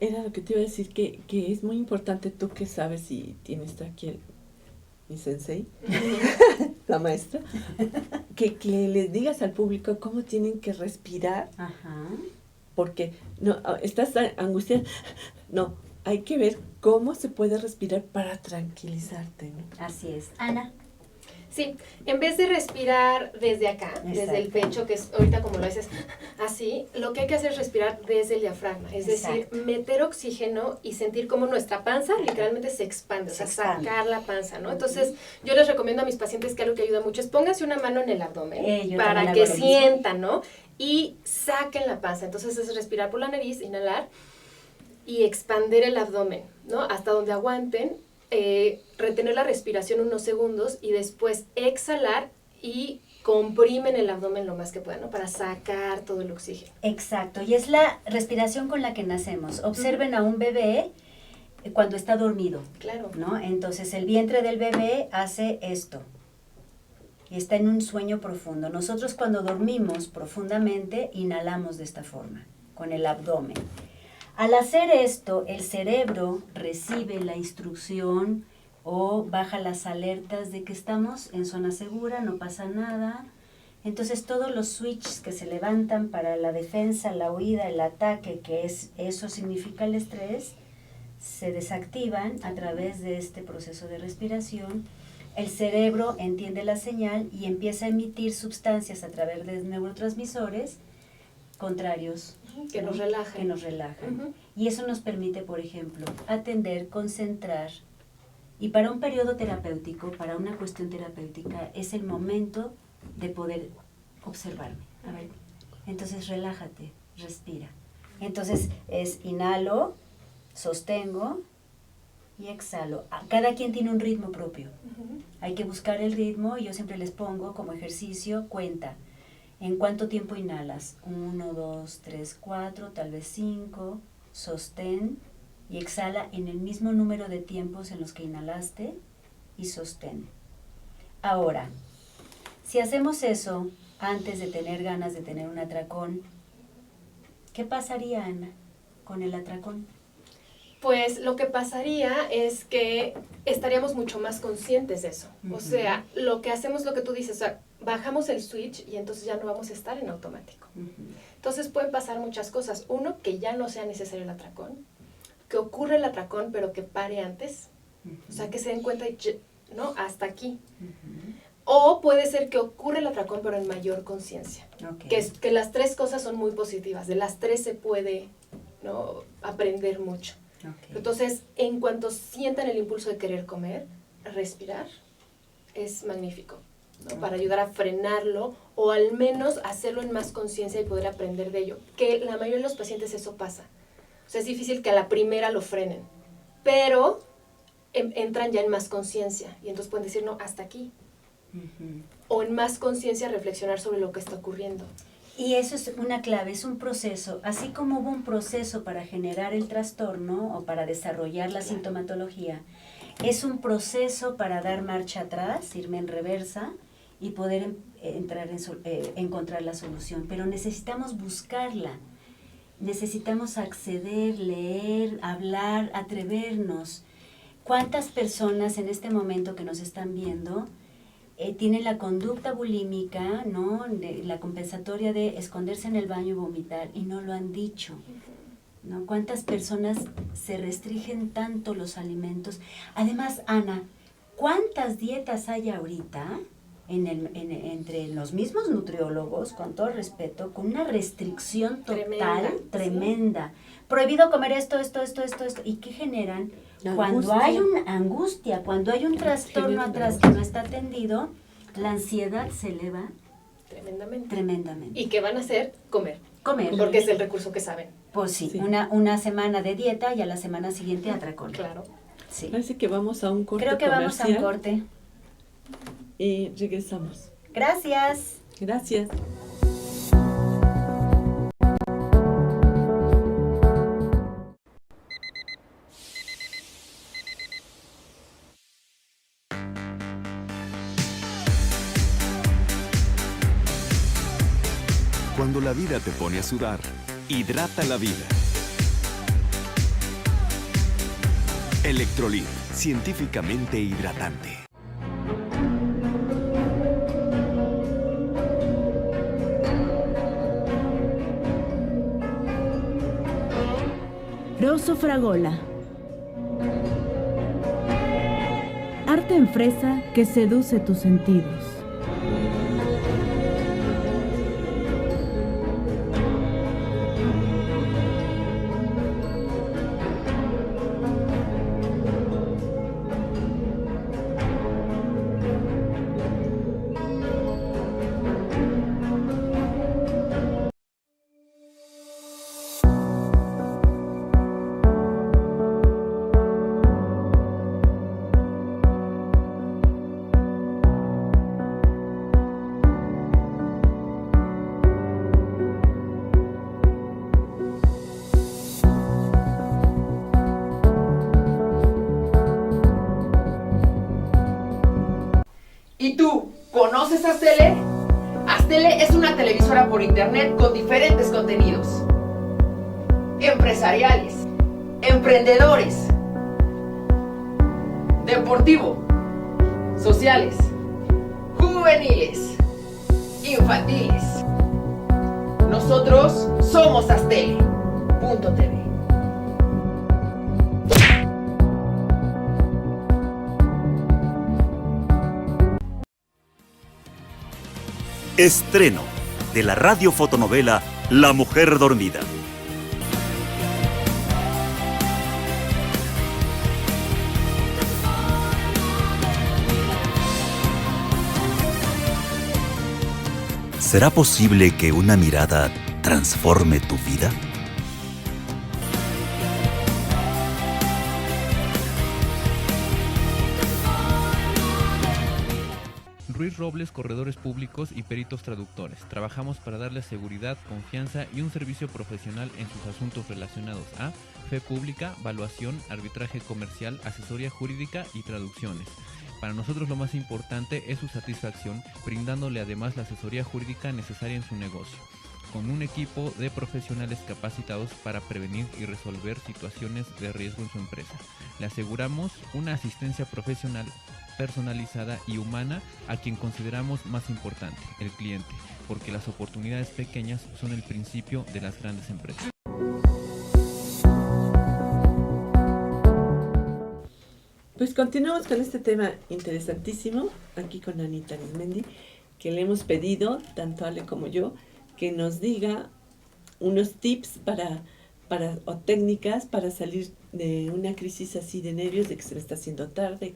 Era lo que te iba a decir, que es muy importante, tú que sabes, y tienes aquí mi sensei, la maestra, que les digas al público cómo tienen que respirar, porque no estás angustiada, no, hay que ver cómo se puede respirar para tranquilizarte, ¿no? Así es. Ana. Sí, en vez de respirar desde acá, desde el pecho, que es ahorita como lo haces así, lo que hay que hacer es respirar desde el diafragma, es decir, meter oxígeno y sentir cómo nuestra panza literalmente se expande, o sea, sacar la panza, ¿no? Entonces, yo les recomiendo a mis pacientes que algo que ayuda mucho es pónganse una mano en el abdomen para que sientan, ¿no? Y saquen la panza. Entonces, es respirar por la nariz, inhalar y expander el abdomen, ¿no? Hasta donde aguanten. Retener la respiración unos segundos y después exhalar y comprimen el abdomen lo más que puedan, ¿no? Para sacar todo el oxígeno. Exacto, y es la respiración con la que nacemos. Observen a un bebé cuando está dormido. Claro. ¿No? Entonces el vientre del bebé hace esto. Y está en un sueño profundo. Nosotros cuando dormimos profundamente inhalamos de esta forma, con el abdomen. Al hacer esto, el cerebro recibe la instrucción o baja las alertas de que estamos en zona segura, no pasa nada. Entonces todos los switches que se levantan para la defensa, la huida, el ataque, eso significa el estrés, se desactivan a través de este proceso de respiración. El cerebro entiende la señal y empieza a emitir sustancias a través de neurotransmisores contrarios. Que nos relajan. Que nos relajan. Y eso nos permite, por ejemplo, atender, concentrar. Y para un periodo terapéutico, para una cuestión terapéutica, es el momento de poder observarme. A ver, entonces relájate, respira. Entonces es inhalo, sostengo y exhalo. Cada quien tiene un ritmo propio. Hay que buscar el ritmo y yo siempre les pongo como ejercicio, cuenta. ¿En cuánto tiempo inhalas? 1, 2, 3, 4, tal vez 5, sostén y exhala en el mismo número de tiempos en los que inhalaste y sostén. Ahora, si hacemos eso antes de tener ganas de tener un atracón, ¿qué pasaría, Ana, con el atracón? Pues lo que pasaría es que estaríamos mucho más conscientes de eso. O sea, lo que hacemos, lo que tú dices, o sea, bajamos el switch y entonces ya no vamos a estar en automático. Entonces pueden pasar muchas cosas. Uno, que ya no sea necesario el atracón, que ocurra el atracón pero que pare antes. O sea, que se den cuenta y, ¿no? Hasta aquí. O puede ser que ocurra el atracón pero en mayor conciencia. Que las tres cosas son muy positivas. De las tres se puede, ¿no? Aprender mucho. Entonces, en cuanto sientan el impulso de querer comer, respirar es magnífico, ¿no? Para ayudar a frenarlo o al menos hacerlo en más conciencia y poder aprender de ello. Que la mayoría de los pacientes eso pasa. O sea, es difícil que a la primera lo frenen, pero entran ya en más conciencia y entonces pueden decir, no, hasta aquí. O en más conciencia reflexionar sobre lo que está ocurriendo. Y eso es una clave, es un proceso. Así como hubo un proceso para generar el trastorno o para desarrollar la sintomatología, es un proceso para dar marcha atrás, irme en reversa y poder encontrar la solución. Pero necesitamos buscarla, necesitamos acceder, leer, hablar, atrevernos. ¿Cuántas personas en este momento que nos están viendo tienen la conducta bulímica, ¿no? La compensatoria de esconderse en el baño y vomitar y no lo han dicho, ¿no? ¿Cuántas personas se restringen tanto los alimentos? Además, Ana, ¿cuántas dietas hay ahorita entre los mismos nutriólogos, con todo respeto, con una restricción total, tremenda? Sí. Prohibido comer esto. ¿Y qué generan? Cuando hay una angustia, cuando hay un trastorno atrás que no está atendido, la ansiedad se eleva tremendamente. ¿Y qué van a hacer? Comer. Porque es el recurso que saben. Pues sí. Una semana de dieta y a la semana siguiente atracón. Claro. Sí. Parece que vamos a un corte. Creo que comercial, vamos a un corte. Y regresamos. Gracias. Gracias. Cuando la vida te pone a sudar, hidrata la vida. Electrolit, científicamente hidratante. Rosso Fragola. Arte en fresa que seduce tus sentidos. ¿Y tú, conoces Astele? Astele es una televisora por internet con diferentes contenidos. Empresariales, emprendedores, deportivo, sociales, juveniles, infantiles. Nosotros somos Astele.tv. Estreno de la radiofotonovela La Mujer Dormida. ¿Será posible que una mirada transforme tu vida? Ruiz Robles, corredores públicos y peritos traductores. Trabajamos para darles seguridad, confianza y un servicio profesional en sus asuntos relacionados a fe pública, valuación, arbitraje comercial, asesoría jurídica y traducciones. Para nosotros lo más importante es su satisfacción, brindándole además la asesoría jurídica necesaria en su negocio, con un equipo de profesionales capacitados para prevenir y resolver situaciones de riesgo en su empresa. Le aseguramos una asistencia profesional personalizada y humana a quien consideramos más importante, el cliente, porque las oportunidades pequeñas son el principio de las grandes empresas. Pues continuamos con este tema interesantísimo, aquí con Anita Arismendi, que le hemos pedido, tanto Ale como yo, que nos diga unos tips o técnicas para salir de una crisis así de nervios, de que se me está haciendo tarde,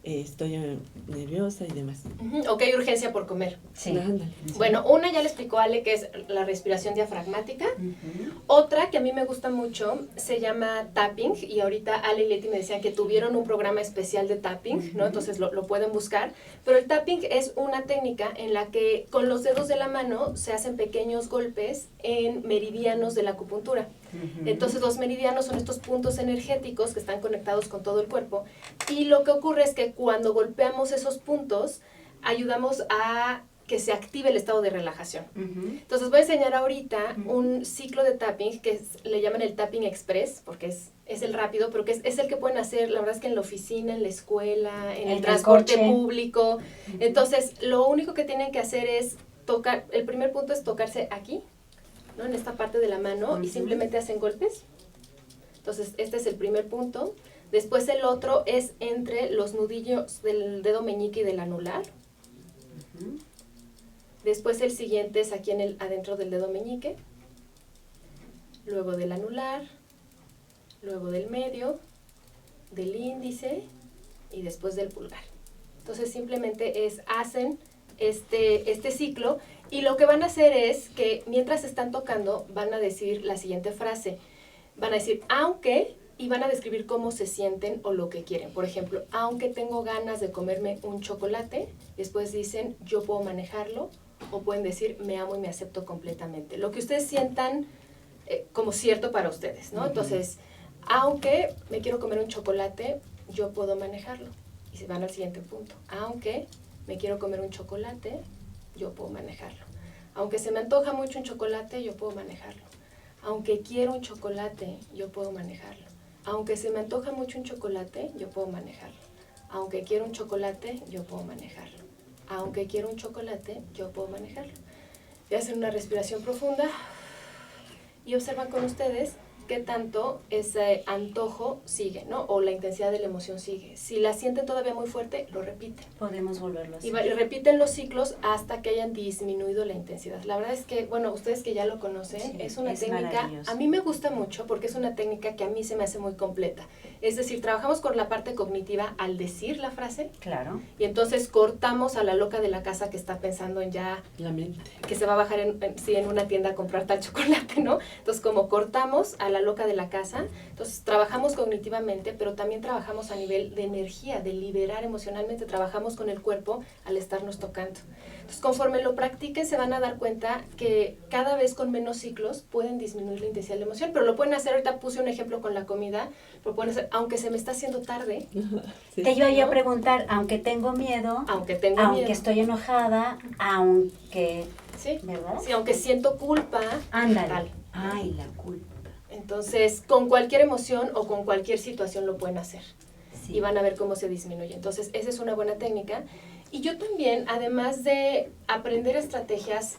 estoy nerviosa y demás. O que hay urgencia por comer. Sí. Ándale. Bueno, una ya le explicó Ale, que es la respiración diafragmática. Otra que a mí me gusta mucho se llama tapping, y ahorita Ale y Leti me decían que tuvieron un programa especial de tapping, ¿no? Entonces lo pueden buscar. Pero el tapping es una técnica en la que con los dedos de la mano se hacen pequeños golpes en meridianos de la acupuntura. Entonces los meridianos son estos puntos energéticos que están conectados con todo el cuerpo, y lo que ocurre es que cuando golpeamos esos puntos ayudamos a que se active el estado de relajación. Entonces voy a enseñar ahorita un ciclo de tapping que le llaman el tapping express, porque es el rápido, pero que es el que pueden hacer, la verdad es que en la oficina, en la escuela, en el transporte público. Entonces lo único que tienen que hacer es tocar, el primer punto es tocarse aquí, ¿no? En esta parte de la mano, y simplemente hacen golpes. Entonces este es el primer punto. Después el otro es entre los nudillos del dedo meñique y del anular. Después el siguiente es aquí adentro del dedo meñique. Luego del anular. Luego del medio. Del índice. Y después del pulgar. Entonces simplemente hacen este ciclo, y lo que van a hacer es que mientras están tocando van a decir la siguiente frase. Van a decir aunque, y van a describir cómo se sienten o lo que quieren. Por ejemplo, aunque tengo ganas de comerme un chocolate, después dicen yo puedo manejarlo, o pueden decir me amo y me acepto completamente. Lo que ustedes sientan como cierto para ustedes, ¿no? Entonces, aunque me quiero comer un chocolate, yo puedo manejarlo. Y se van al siguiente punto. Aunque me quiero comer un chocolate, yo puedo manejarlo. Aunque se me antoja mucho un chocolate, yo puedo manejarlo. Aunque quiero un chocolate, yo puedo manejarlo. Aunque se me antoja mucho un chocolate, yo puedo manejarlo. Aunque quiero un chocolate, yo puedo manejarlo. Aunque quiero un chocolate, yo puedo manejarlo. Voy a hacer una respiración profunda y observan con ustedes qué tanto ese antojo sigue, ¿no? O la intensidad de la emoción sigue. Si la sienten todavía muy fuerte, lo repiten. Podemos volverlo a hacer. Y repiten los ciclos hasta que hayan disminuido la intensidad. La verdad es que, bueno, ustedes que ya lo conocen, sí, es una técnica, a mí me gusta mucho porque es una técnica que a mí se me hace muy completa. Es decir, trabajamos con la parte cognitiva al decir la frase. Claro. Y entonces cortamos a la loca de la casa que está pensando en ya... La mente. Que se va a bajar en una tienda a comprar tal chocolate, ¿no? Entonces, como cortamos a la loca de la casa, entonces trabajamos cognitivamente, pero también trabajamos a nivel de energía, de liberar emocionalmente, trabajamos con el cuerpo al estarnos tocando. Entonces, conforme lo practiquen, se van a dar cuenta que cada vez con menos ciclos pueden disminuir la intensidad de la emoción, pero lo pueden hacer, ahorita puse un ejemplo con la comida, pero pueden hacer, aunque se me está haciendo tarde. Sí. Te iba a preguntar, aunque tengo miedo, aunque estoy enojada, aunque... Sí, ¿verdad? Sí, aunque siento culpa. Ándale. Tal. Ay, la culpa. Entonces, con cualquier emoción o con cualquier situación lo pueden hacer. Sí. Y van a ver cómo se disminuye. Entonces, esa es una buena técnica. Y yo también, además de aprender estrategias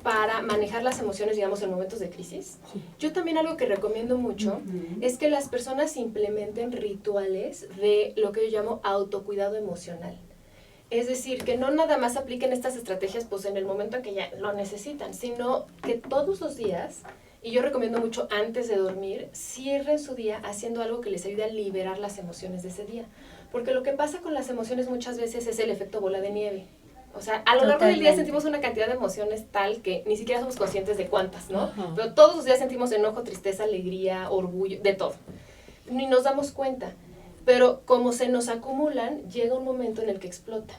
para manejar las emociones, digamos, en momentos de crisis, yo también algo que recomiendo mucho es que las personas implementen rituales de lo que yo llamo autocuidado emocional. Es decir, que no nada más apliquen estas estrategias pues en el momento en que ya lo necesitan, sino que todos los días, y yo recomiendo mucho antes de dormir, cierren su día haciendo algo que les ayude a liberar las emociones de ese día. Porque lo que pasa con las emociones muchas veces es el efecto bola de nieve. O sea, a lo largo del día sentimos una cantidad de emociones tal que ni siquiera somos conscientes de cuántas, ¿no? Pero todos los días sentimos enojo, tristeza, alegría, orgullo, de todo. Ni nos damos cuenta. Pero como se nos acumulan, llega un momento en el que explotan.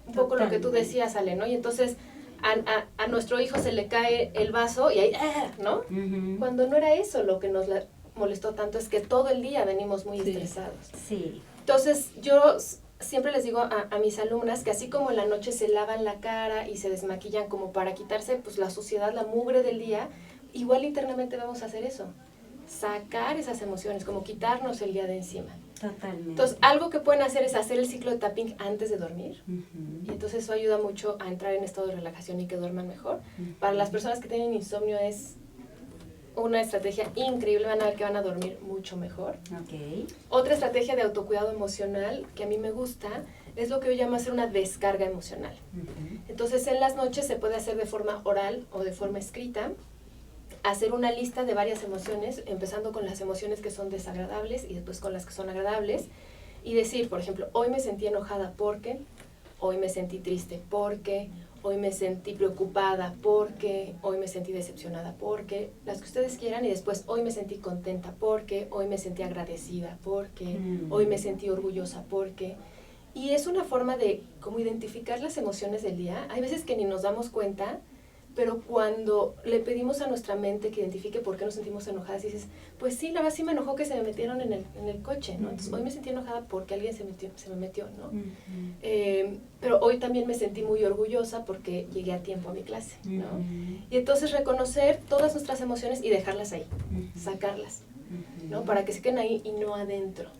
Un poco lo que tú decías, Ale, ¿no? Y entonces a nuestro hijo se le cae el vaso y ahí, ¿no? Cuando no era eso lo que nos molestó tanto, es que todo el día venimos muy estresados. Sí. Entonces, yo siempre les digo a mis alumnas que así como en la noche se lavan la cara y se desmaquillan como para quitarse pues la suciedad, la mugre del día, igual internamente vamos a hacer eso. Sacar esas emociones, como quitarnos el día de encima. Totalmente. Entonces, algo que pueden hacer es hacer el ciclo de tapping antes de dormir. Y entonces eso ayuda mucho a entrar en estado de relajación y que duerman mejor. Para las personas que tienen insomnio es una estrategia increíble, van a ver que van a dormir mucho mejor. Okay. Otra estrategia de autocuidado emocional que a mí me gusta es lo que yo llamo hacer una descarga emocional. Entonces, en las noches se puede hacer de forma oral o de forma escrita, hacer una lista de varias emociones, empezando con las emociones que son desagradables y después con las que son agradables. y decir, por ejemplo, hoy me sentí enojada porque, hoy me sentí triste porque, hoy me sentí preocupada porque, hoy me sentí decepcionada porque, las que ustedes quieran, y después hoy me sentí contenta porque, hoy me sentí agradecida porque, hoy me sentí orgullosa porque. Y es una forma de como identificar las emociones del día. Hay veces que ni nos damos cuenta, pero cuando le pedimos a nuestra mente que identifique por qué nos sentimos enojadas, dices, pues sí, la verdad sí me enojó que se me metieron en el coche, ¿no? Entonces hoy me sentí enojada porque alguien se me metió, ¿no? Pero hoy también me sentí muy orgullosa porque llegué a tiempo a mi clase, ¿no? Y entonces reconocer todas nuestras emociones y dejarlas ahí, sacarlas, ¿no? Para que se queden ahí y no adentro.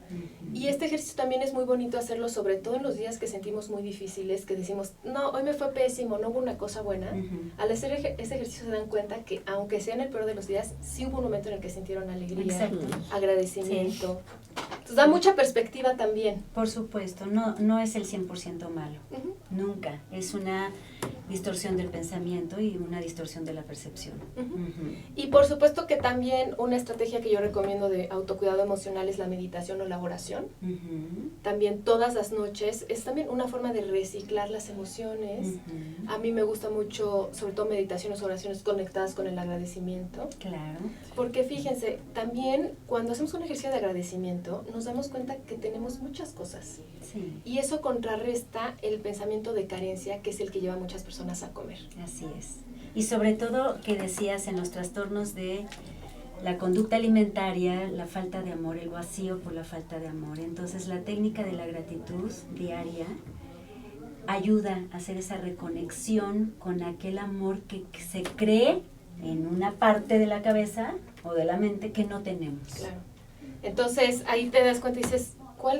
Y este ejercicio también es muy bonito hacerlo, sobre todo en los días que sentimos muy difíciles, que decimos, no, hoy me fue pésimo, no hubo una cosa buena. Al hacer ese ejercicio se dan cuenta que aunque sea en el peor de los días, sí hubo un momento en el que sintieron alegría, agradecimiento. Entonces da mucha perspectiva también. Por supuesto, no es el 100% malo, nunca. Es una distorsión del pensamiento y una distorsión de la percepción. Y por supuesto que también una estrategia que yo recomiendo de autocuidado emocional es la meditación o la oración. También todas las noches es también una forma de reciclar las emociones. A mí me gusta mucho, sobre todo meditaciones o oraciones conectadas con el agradecimiento. Claro. Porque fíjense, también cuando hacemos un ejercicio de agradecimiento nos damos cuenta que tenemos muchas cosas. Sí. Y eso contrarresta el pensamiento de carencia, que es el que lleva a muchas personas a comer. Así es. Y sobre todo, que decías en los trastornos de la conducta alimentaria, la falta de amor, el vacío por la falta de amor. Entonces, la técnica de la gratitud diaria ayuda a hacer esa reconexión con aquel amor que se cree en una parte de la cabeza o de la mente que no tenemos. Claro. Entonces, ahí te das cuenta y dices, ¿cuál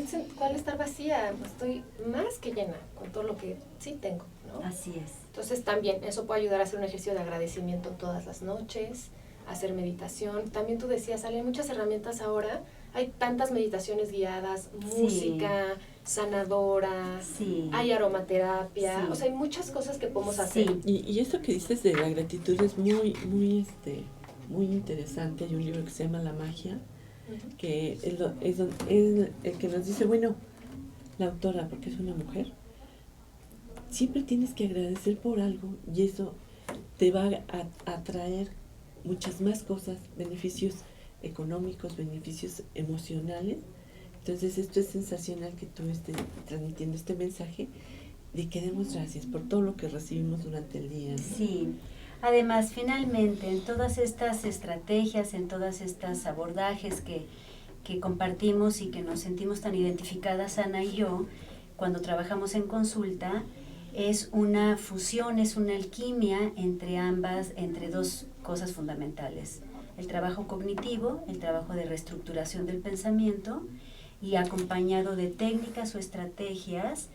estar vacía? Pues estoy más que llena con todo lo que sí tengo, ¿no? Así es. Entonces también eso puede ayudar a hacer un ejercicio de agradecimiento todas las noches, hacer meditación. También tú decías, hay muchas herramientas ahora, hay tantas meditaciones guiadas, música sanadora, hay aromaterapia, o sea, hay muchas cosas que podemos hacer. Y eso que dices de la gratitud es muy interesante. Hay un libro que se llama La Magia, que es el que nos dice, bueno, la autora, porque es una mujer, siempre tienes que agradecer por algo y eso te va a traer muchas más cosas, beneficios económicos, beneficios emocionales. Entonces esto es sensacional que tú estés transmitiendo este mensaje de que demos gracias por todo lo que recibimos durante el día, ¿no? Sí. Además, finalmente, en todas estas estrategias, en todas estas abordajes que compartimos y que nos sentimos tan identificadas, Ana y yo, cuando trabajamos en consulta, es una fusión, es una alquimia entre dos cosas fundamentales. El trabajo cognitivo, el trabajo de reestructuración del pensamiento y acompañado de técnicas o estrategias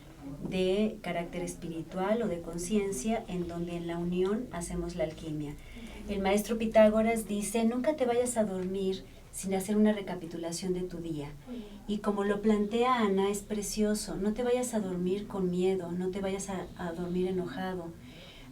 de carácter espiritual o de conciencia, en donde en la unión hacemos la alquimia. El maestro Pitágoras dice, nunca te vayas a dormir sin hacer una recapitulación de tu día. Y como lo plantea Ana, es precioso, no te vayas a dormir con miedo, no te vayas a dormir enojado.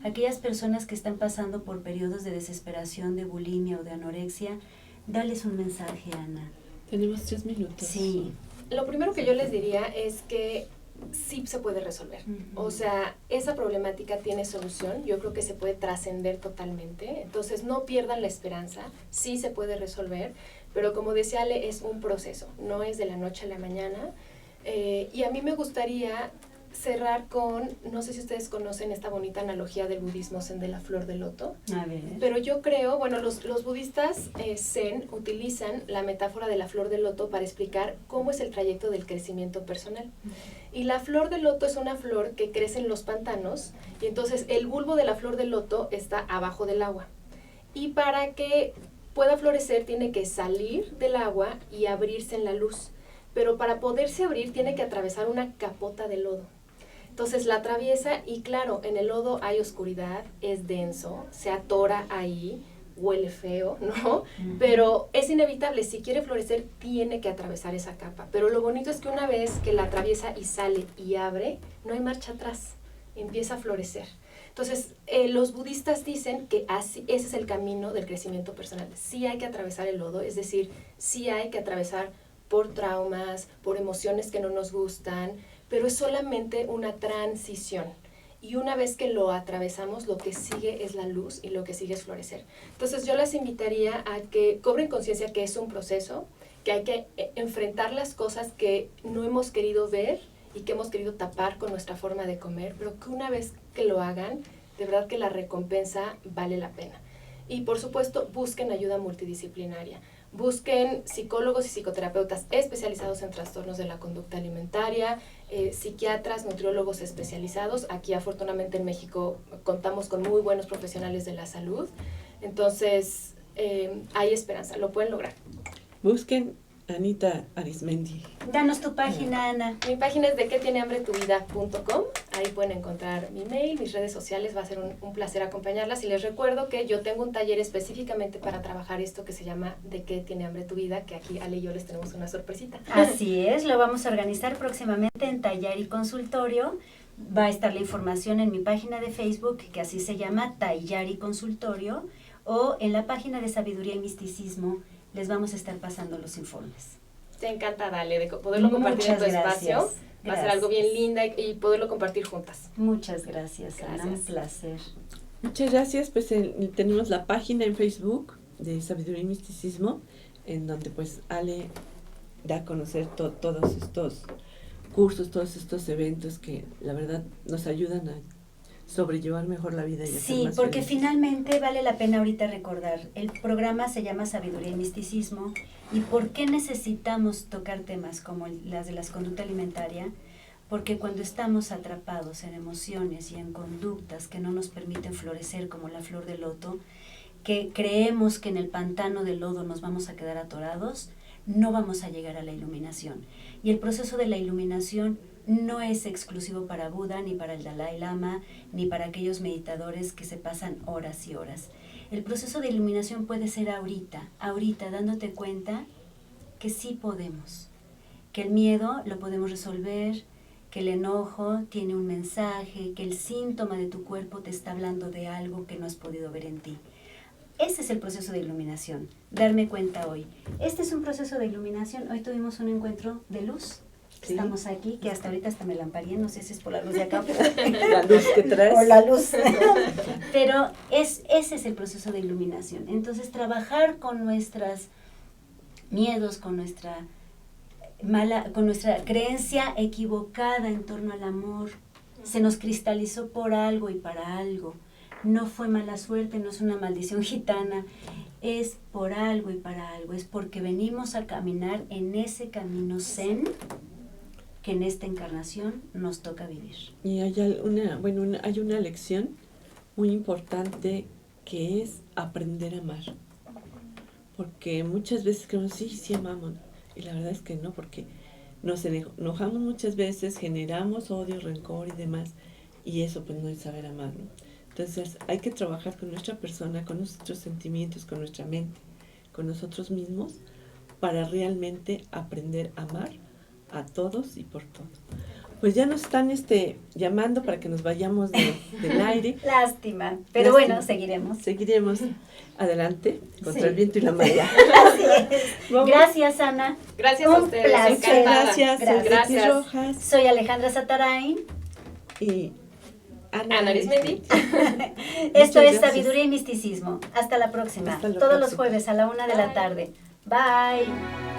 Aquellas personas que están pasando por periodos de desesperación, de bulimia o de anorexia, dales un mensaje, Ana. Tenemos 3 minutos. Sí. Lo primero que yo les diría es que sí se puede resolver. O sea, esa problemática tiene solución. Yo creo que se puede trascender totalmente. Entonces, no pierdan la esperanza. Sí se puede resolver. Pero como decía Ale, es un proceso. No es de la noche a la mañana. Y a mí me gustaría cerrar con, no sé si ustedes conocen esta bonita analogía del budismo zen de la flor de loto. A ver. Pero yo creo, bueno, los budistas zen utilizan la metáfora de la flor de loto para explicar cómo es el trayecto del crecimiento personal. Y la flor de loto es una flor que crece en los pantanos, y entonces el bulbo de la flor de loto está abajo del agua. Y para que pueda florecer tiene que salir del agua y abrirse en la luz. Pero para poderse abrir tiene que atravesar una capota de lodo. Entonces la atraviesa y claro, en el lodo hay oscuridad, es denso, se atora ahí, huele feo, ¿no? Pero es inevitable, si quiere florecer tiene que atravesar esa capa. Pero lo bonito es que una vez que la atraviesa y sale y abre, no hay marcha atrás, empieza a florecer. Entonces, los budistas dicen que ese es el camino del crecimiento personal. Sí hay que atravesar el lodo, es decir, sí hay que atravesar por traumas, por emociones que no nos gustan, pero es solamente una transición. Y una vez que lo atravesamos, lo que sigue es la luz y lo que sigue es florecer. Entonces yo las invitaría a que cobren conciencia que es un proceso, que hay que enfrentar las cosas que no hemos querido ver y que hemos querido tapar con nuestra forma de comer, pero que una vez que lo hagan, de verdad que la recompensa vale la pena. Y por supuesto, busquen ayuda multidisciplinaria. Busquen psicólogos y psicoterapeutas especializados en trastornos de la conducta alimentaria, psiquiatras, nutriólogos especializados. Aquí afortunadamente en México contamos con muy buenos profesionales de la salud. Entonces, hay esperanza, lo pueden lograr. Busquen Anita Arismendi. Danos tu página, Ana. Mi página es dequetienehambretuvida.com. Ahí pueden encontrar mi mail, mis redes sociales. Va a ser un placer acompañarlas. Y les recuerdo que yo tengo un taller específicamente para trabajar esto que se llama ¿De qué tiene hambre tu vida? Que aquí Ale y yo les tenemos una sorpresita. Así es, lo vamos a organizar próximamente en Taller y Consultorio. Va a estar la información en mi página de Facebook, que así se llama, Taller y Consultorio, o en la página de Sabiduría y Misticismo. Les vamos a estar pasando los informes. Te encanta, Dale, de poderlo compartir en tu espacio. Va a ser algo bien linda y poderlo compartir juntas. Muchas gracias, Ana. Un placer. Muchas gracias. Pues tenemos la página en Facebook de Sabiduría y Misticismo, en donde pues Ale da a conocer todos estos cursos, todos estos eventos que la verdad nos ayudan a sobrellevar mejor la vida y a ser más porque felices. finalmente vale la pena ahorita recordar, el programa se llama Sabiduría y Misticismo, y ¿por qué necesitamos tocar temas como las de la conducta alimentaria? Porque cuando estamos atrapados en emociones y en conductas que no nos permiten florecer como la flor de loto, que creemos que en el pantano del lodo nos vamos a quedar atorados, no vamos a llegar a la iluminación. Y el proceso de la iluminación no es exclusivo para Buda, ni para el Dalai Lama, ni para aquellos meditadores que se pasan horas y horas. El proceso de iluminación puede ser ahorita, dándote cuenta que sí podemos, que el miedo lo podemos resolver, que el enojo tiene un mensaje, que el síntoma de tu cuerpo te está hablando de algo que no has podido ver en ti. Ese es el proceso de iluminación, darme cuenta hoy. Este es un proceso de iluminación. Hoy tuvimos un encuentro de luz. Sí. Estamos aquí, que hasta ahorita hasta me lamparía, no sé si es por la luz de acá. La luz que traes. Por la luz. Pero ese es el proceso de iluminación. Entonces, trabajar con nuestros miedos, con nuestra creencia equivocada en torno al amor, se nos cristalizó por algo y para algo. No fue mala suerte, no es una maldición gitana, es por algo y para algo, es porque venimos a caminar en ese camino zen que en esta encarnación nos toca vivir. Y hay una lección muy importante que es aprender a amar. Porque muchas veces creemos, sí amamos, y la verdad es que no, porque nos enojamos muchas veces, generamos odio, rencor y demás, y eso pues no es saber amar, ¿no? Entonces hay que trabajar con nuestra persona, con nuestros sentimientos, con nuestra mente, con nosotros mismos, para realmente aprender a amar a todos y por todo. Pues ya nos están llamando para que nos vayamos del aire. Lástima, pero bueno, seguiremos. Seguiremos adelante, contra el viento y la marea. Así es. Gracias, Ana. Gracias a ustedes. Placer. Gracias. Rojas. Soy Alejandra Satarain. Y Ana Arismendi. Esto es Sabiduría y Misticismo. Hasta la próxima. Hasta la Todos próxima. los jueves a la 1 de la tarde. Bye.